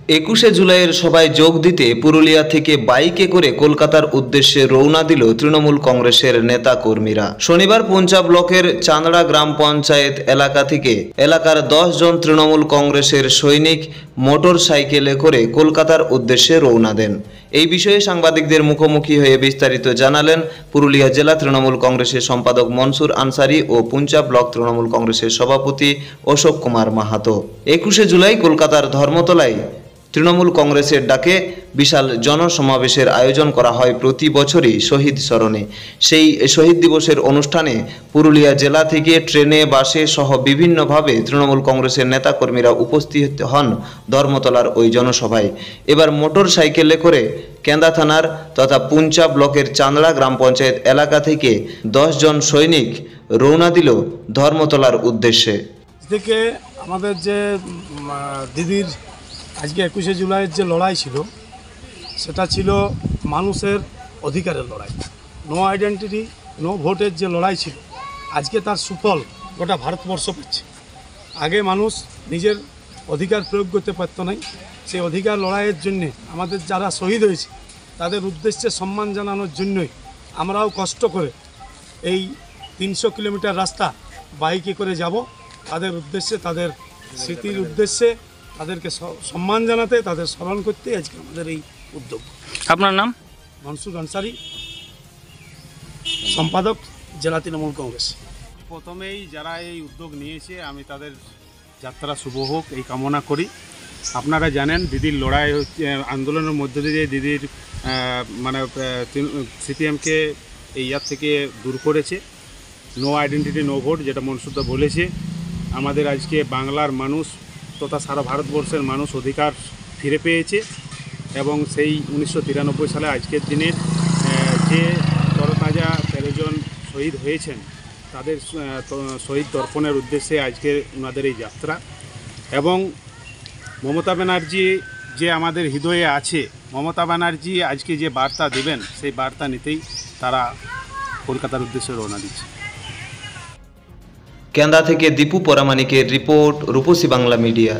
21শে জুলাইয়ের সভায় যোগ দিতে পুরুলিয়া থেকে বাইকে করে কলকাতার উদ্দেশ্যে রওনা দিল তৃণমূল কংগ্রেসের নেতা কর্মীরা। শনিবার পুঞ্চা ব্লকের চাঁদড়া গ্রাম পঞ্চায়েত এলাকা থেকে এলাকার 10 জন তৃণমূল কংগ্রেসের সৈনিক মোটর সাইকেলে করে কলকাতার উদ্দেশ্যে রওনা দেন। এই বিষয়ে সাংবাদিকদের মুখোমুখি হয়ে বিস্তারিত জানালেন পুরুলিয়া জেলা তৃণমূল কংগ্রেসের সম্পাদক মনসুর আনসারি ও পুঞ্চা ব্লক তৃণমূল কংগ্রেসের সভাপতি অশোক কুমার মাহাতো। 21শে জুলাই কলকাতার ধর্মতলায় তৃণমূল কংগ্রেসের ডাকে বিশাল জনসমাবেশের আয়োজন করা হয় প্রতি বছরই শহীদ স্মরণে। সেই শহীদ দিবসের অনুষ্ঠানে পুরুলিয়া জেলা থেকে ট্রেনে, বাসে সহ বিভিন্নভাবে তৃণমূল কংগ্রেসের নেতাকর্মীরা উপস্থিত হন ধর্মতলার ওই জনসভায়। এবার মোটর সাইকেলে করে কেন্দা থানার তথা পুঞ্চা ব্লকের চাঁদড়া গ্রাম পঞ্চায়েত এলাকা থেকে 10 জন সৈনিক রওনা দিল ধর্মতলার উদ্দেশ্যে। থেকে আমাদের যে দিদির আজকে 21শে জুলাইয়ের যে লড়াই ছিল, সেটা ছিল মানুষের অধিকারের লড়াই। নো আইডেন্টিটি নো ভোটের যে লড়াই ছিল, আজকে তার সুফল গোটা ভারতবর্ষ পাচ্ছে। আগে মানুষ নিজের অধিকার প্রয়োগ করতে পারত না। সেই অধিকার লড়াইয়ের জন্যে আমাদের যারা শহীদ হয়েছে তাদের উদ্দেশ্যে সম্মান জানানোর জন্যই আমরাও কষ্ট করে এই 300 কিলোমিটার রাস্তা বাইকে করে যাব, তাদের উদ্দেশ্যে, তাদের স্মৃতির উদ্দেশ্যে, তাদেরকে সম্মান জানাতে, তাদের স্মরণ করতে আজকে আমাদের এই উদ্যোগ। আপনার নাম? মনসুর আনসারি, সম্পাদক জেলা তৃণমূল কংগ্রেস। প্রথমেই যারা এই উদ্যোগ নিয়েছে আমি তাদের যাত্রা শুভ হোক এই কামনা করি। আপনারা জানেন দিদির লড়াই হচ্ছে আন্দোলনের মধ্য দিয়ে দিদির সিপিএমকে এই ইয়ার থেকে দূর করেছে। নো আইডেন্টিটি নো ভোট, যেটা মনসুরদা বলেছে। আমাদের আজকে বাংলার মানুষ তথা সারা ভারতবর্ষের মানুষ অধিকার ফিরে পেয়েছে এবং সেই 1993 সালে আজকের দিনের যে তরতাজা 13 জন শহীদ হয়েছেন তাদের শহীদ দর্পণের উদ্দেশ্যে আজকে ওনাদের এই যাত্রা। এবং মমতা ব্যানার্জি যে আমাদের হৃদয়ে আছে, মমতা ব্যানার্জি আজকে যে বার্তা দেবেন সেই বার্তা নিতেই তারা কলকাতার উদ্দেশ্যে রওনা দিচ্ছে। কেন্দা থেকে দীপু পরামানিকের রিপোর্ট, রূপসী বাংলা মিডিয়া।